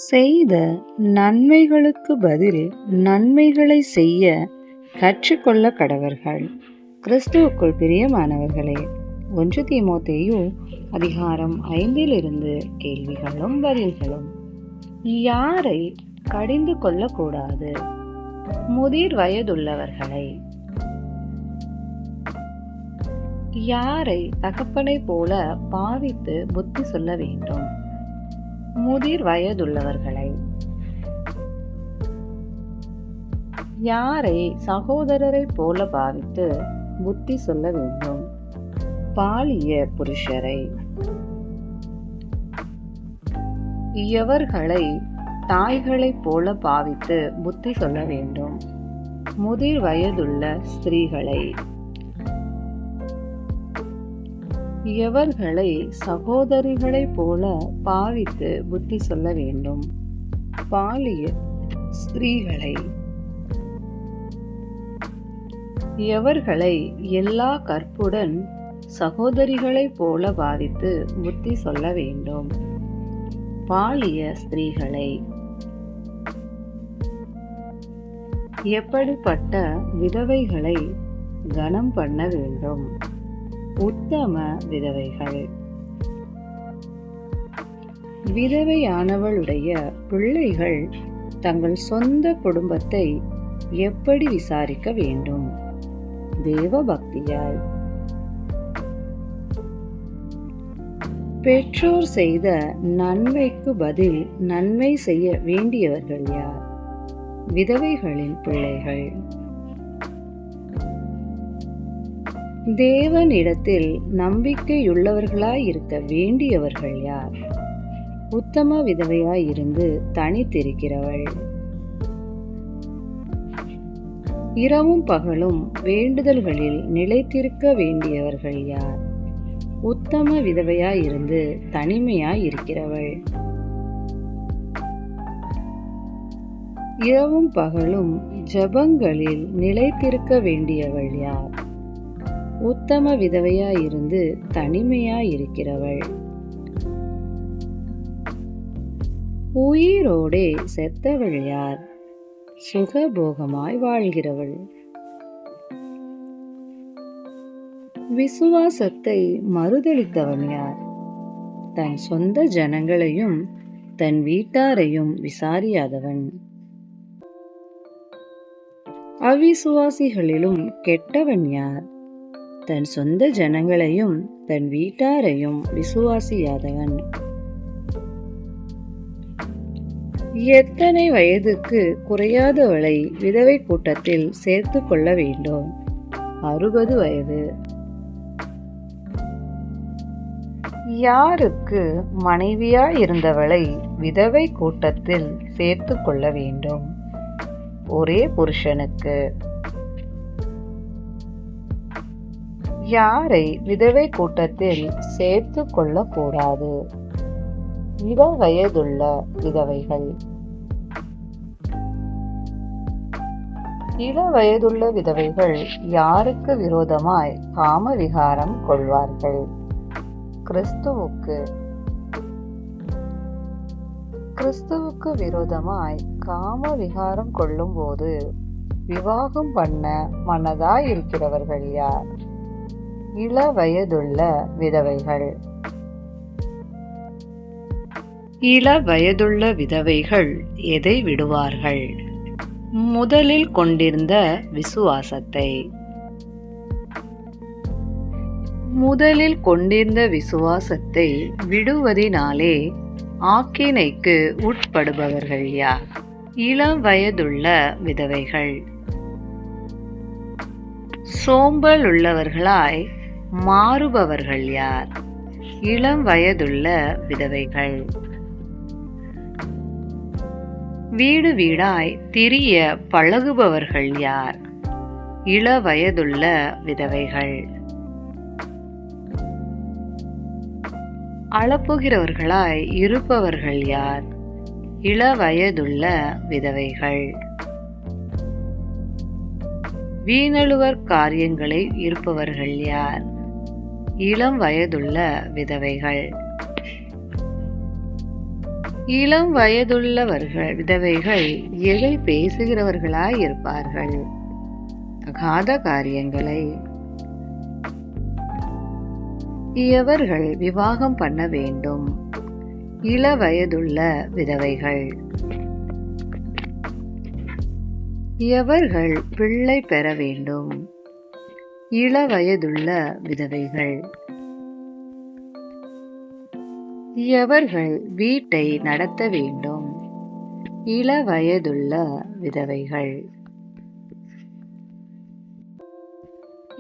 செய்த நன்மைகளுக்கு பதில் நன்மைகளை செய்ய கற்றுக்கொள்ள கடவர்கள். கிறிஸ்துவுக்குள் பிரியமானவர்களே, 1 தீமோத்தேயு அதிகாரம் 5 கேள்விகளும் பதில்களும். யாரை கடிந்து கொள்ளக்கூடாது? முதிர் வயதுள்ளவர்களை. யாரை தகப்பனை போல பாவித்து புத்தி சொல்ல வேண்டும்? முதிர் வயதுள்ளவர்களை. யாரை சகோதரரை போல பாவித்து புத்தி சொல்ல வேண்டும்? பாலிய புருஷரை. எவர்களை தாய்களைப் போல பாவித்து புத்தி சொல்ல வேண்டும்? முதிர் வயதுள்ள ஸ்திரீகளை. எவர்களை சகோதரிகளைப் போல பாவித்து புத்தி சொல்ல வேண்டும்? பாலிய ஸ்திரீகளை. எவர்களை எல்லா கற்புடன் சகோதரிகளைப் போல பாவித்து புத்தி சொல்ல வேண்டும்? பாலிய ஸ்திரீகளை. எப்படிப்பட்ட விதவைகளை கனம் பண்ண வேண்டும்? உத்தம விதவைகள். விதவையானவளுடைய பிள்ளைகள் தங்கள் சொந்த குடும்பத்தை எப்படி விசாரிக்க வேண்டும்? தேவ பக்தியால். பெற்றோர் செய்த நன்மைக்கு பதில் நன்மை செய்ய வேண்டியவர்கள் யார்? விதவைகளின் பிள்ளைகள். தேவனிடத்தில் நம்பிக்கையுள்ளவர்களாயிருக்க வேண்டியவர்கள் யார்? உத்தம விதவையாயிருந்து தனித்திருக்கிறவள். இரவும் பகலும் வேண்டுதல்களில் நிலைத்திருக்க வேண்டியவர்கள் யார்? உத்தம விதவையாயிருந்து தனிமையாயிருக்கிறவள். இரவும் பகலும் ஜெபங்களில் நிலைத்திருக்க வேண்டியவள் யார்? உத்தம விதவையாயிருந்து தனிமையாயிருக்கிறவள். உயிரோடே செத்தவள் யார்? சுகபோகமாய் வாழ்கிறவள். விசுவாசத்தை மறுதலித்தவன் யார்? தன் சொந்த ஜனங்களையும் தன் வீட்டாரையும் விசாரியாதவன். அவிசுவாசிகளிலும் கெட்டவன் யார்? தன் சொந்த ஜனங்களையும் தன் வீட்டாரையும் விசுவாசியாதவன். எத்தனை வயதுக்கு குறையாதவளை விதவை கூட்டத்தில் சேர்த்து கொள்ள வேண்டும்? 60 வயது. யாருக்கு மனைவியாயிருந்தவளை விதவை கூட்டத்தில் சேர்த்து கொள்ள வேண்டும்? ஒரே புருஷனுக்கு. யாரை விதவை கூட்டத்தில் சேர்த்து கொள்ளக்கூடாது? இளவயதுள்ள விதவைகள். இளவயதுள்ள விதவைகள் யாருக்கு விரோதமாய் காம விகாரம் கொள்வார்கள்? கிறிஸ்துவுக்கு விரோதமாய் காம விகாரம் கொள்ளும் போது விவாகம் பண்ண மனதாயிருக்கிறவர்கள் யார்? இளவயதுள்ள விதவைகள். இளவயதுள்ள விதவைகள் எதை விடுவார்கள்? முதலில் கொண்டிருந்த விசுவாசத்தை. முதலில் கொண்டிருந்த விசுவாசத்தை விடுவதினாலே ஆக்கினைக்கு உட்படுபவர்கள் யார்? இளவயதுள்ள விதவைகள். சோம்பல் உள்ளவர்களாய் மாறுபவர்கள் யார்? இளம் வயதுள்ள விதவைகள். வீடு வீடாய் திரிய பழகுபவர்கள் யார்? இளவயதுள்ள விதவைகள். அளப்புகிறவர்களாய் இருப்பவர்கள் யார்? இளவயதுள்ள விதவைகள். வீணழுவர் காரியங்களை இருப்பவர்கள் யார்? இளம் வயதுள்ள விதவைகள். இளம் வயதுள்ளவர்கள் விதவைகள் எதை பேசுகிறவர்களாய் இருப்பார்கள்? அகாத காரியங்களை. எவர்கள் விவாகம் பண்ண வேண்டும்? இள வயதுள்ள விதவைகள். எவர்கள் பிள்ளை பெற வேண்டும்? இள வயதுள்ள விதவைகள். எவர்கள் வீட்டை நடத்த வேண்டும்? இள வயதுள்ள விதவைகள்.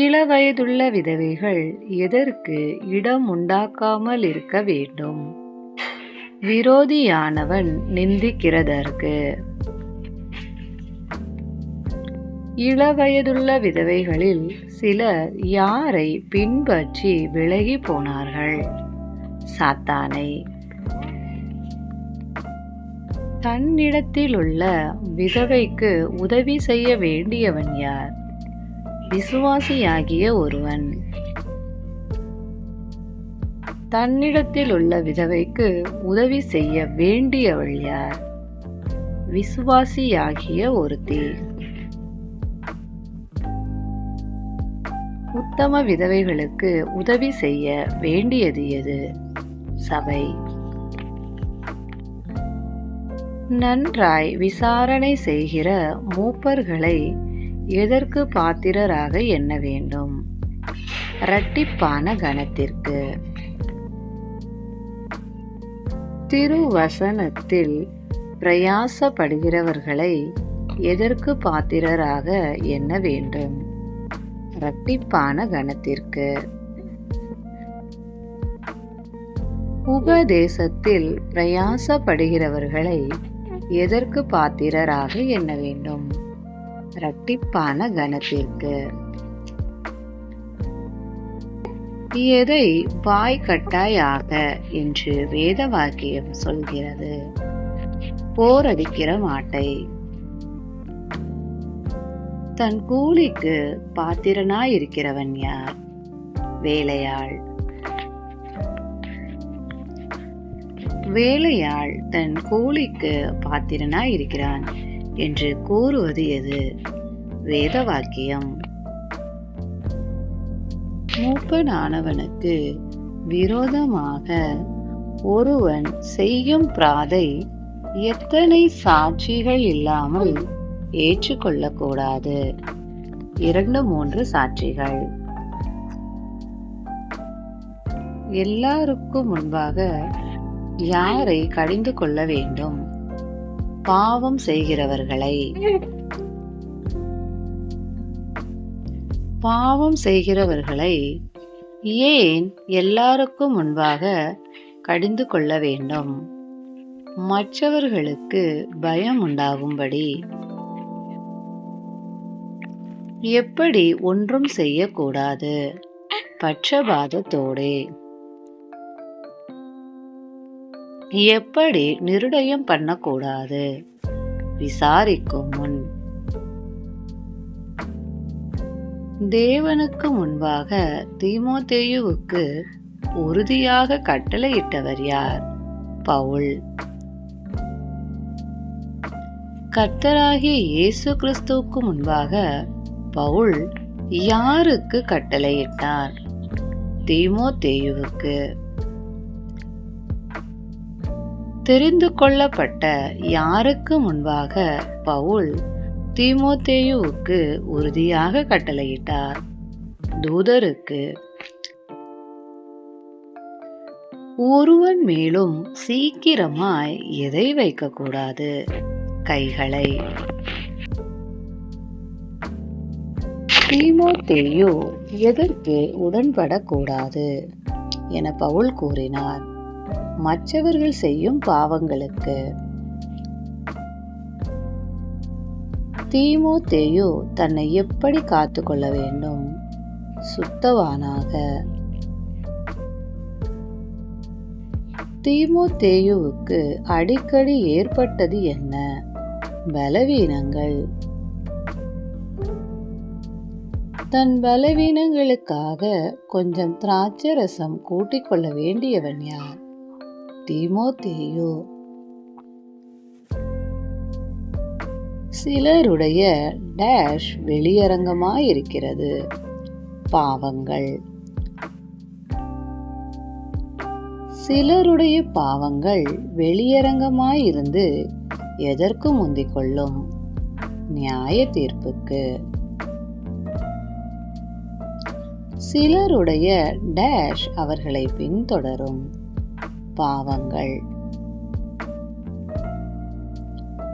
இள வயதுள்ள விதவைகள் எதற்கு இடம் உண்டாக்காமல் இருக்க வேண்டும்? விரோதியானவன் நிந்திக்கிறதற்கு. இளவயதுள்ள விதவைகளில் சிலர் யாரை பின்பற்றி விலகி போனார்கள்? சாத்தானை. தன்னிடத்திலுள்ள விதவைக்கு உதவி செய்ய வேண்டியவன் யார்? விசுவாசியாகிய ஒருவன். தன்னிடத்திலுள்ள விதவைக்கு உதவி செய்ய வேண்டியவள் யார்? விசுவாசியாகிய ஒருத்தி. உத்தம விதவைகளுக்கு உதவி செய்ய வேண்டியது எது? சபை. நன்றாய் விசாரணை செய்கிற மூப்பர்களை எதற்கு பாத்திரராக எண்ண வேண்டும்? இரட்டிப்பான கனத்திற்கு. திருவசனத்தில் பிரயாசப்படுகிறவர்களை எதற்கு பாத்திரராக எண்ண வேண்டும்? இரட்டிப்பான கனத்திற்கு. உபதேசத்தில் பிரயாசப்படுகிறவர்களை எதற்கு பாத்திரராக எண்ண வேண்டும்? இரட்டிப்பான கனத்திற்கு. எதை வாய்க்கட்டாயாக என்று வேத வாக்கியம் சொல்கிறது? போரடிக்கிற மாட்டை. தன் கூலிக்கு பாத்திரனாயிருக்கிறவன் யார்? வேலையாள். வேலையாள் தன் கூலிக்கு பாத்திரனாயிருக்கிறான் என்று கூறுவது எது? வேத வாக்கியம். மூப்பனானவனுக்கு விரோதமாக ஒருவன் செய்யும் பிராதை எத்தனை சாட்சிகள் இல்லாமல் ஏற்றுக்கொள்ளக்கூடாது? 2-3 சாட்சிகள். எல்லாருக்கும் முன்பாக யாரை கடிந்து கொள்ள வேண்டும்? பாவம் செய்கிறவர்களை. பாவம் செய்கிறவர்களை ஏன் எல்லாருக்கும் முன்பாக கடிந்து கொள்ள வேண்டும்? மற்றவர்களுக்கு பயம் உண்டாகும்படி. எப்படி ஒன்றும் செய்யக்கூடாது? பட்சபாதத்தோடே. எப்படி நிர்ணயம் பண்ணக்கூடாது? விசாரிக்கும் முன். தேவனுக்கு முன்பாக தீமோத்தேயுவுக்கு உறுதியாக கட்டளையிட்டவர் யார்? பவுல். கர்த்தராகிய இயேசு கிறிஸ்துவுக்கு முன்பாக பவுல் யாருக்கு கட்டளையிட்டார்? தீமோத்தேயுவுக்கு. தெரிந்து கொள்ளப்பட்ட யாருக்கு முன்பாக பவுல் தீமோத்தேயுவுக்கு உறுதியாக கட்டளையிட்டார்? தூதருக்கு. ஒருவன் மேலும் சீக்கிரமாய் எதை வைக்கக்கூடாது? கைகளை. தீமோத்தேயு எதற்கு உடன்படக்கூடாது என பவுல் கூறினார்? மற்றவர்கள் செய்யும் பாவங்களுக்கு. தீமோத்தேயு தன்னை எப்படி காத்து கொள்ள வேண்டும்? சுத்தவானாக. தீமோத்தேயுவுக்கு அடிக்கடி ஏற்பட்டது என்ன? பலவீனங்கள். தன் பலவீனங்களுக்காக கொஞ்சம் திராட்சை ரசம் கூட்டிக் கொள்ள வேண்டியவன் யார்? தீமோத்தேயு. சிலருடைய டேஷ் வெளியரங்கமாயிருக்கிறது. பாவங்கள். சிலருடைய பாவங்கள் வெளியரங்கமாயிருந்து எதற்கு முந்திக் கொள்ளும்? நியாய தீர்ப்புக்கு. சிலருடைய டேஷ் அவர்களை பின்தொடரும். பாவங்கள்.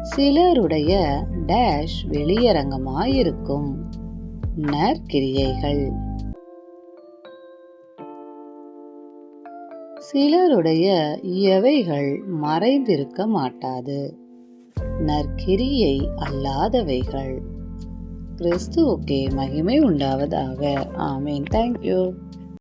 சிலருடைய டேஷ் வெளியரங்கமாயிருக்கும். நற்கிரியைகள். சிலருடைய எவைகள் மறைந்திருக்க மாட்டாது. நற்கிரியை அல்லாதவைகள். கிறிஸ்துவுக்கே மகிமை உண்டாவதாக. ஆமீன். தேங்க்யூ.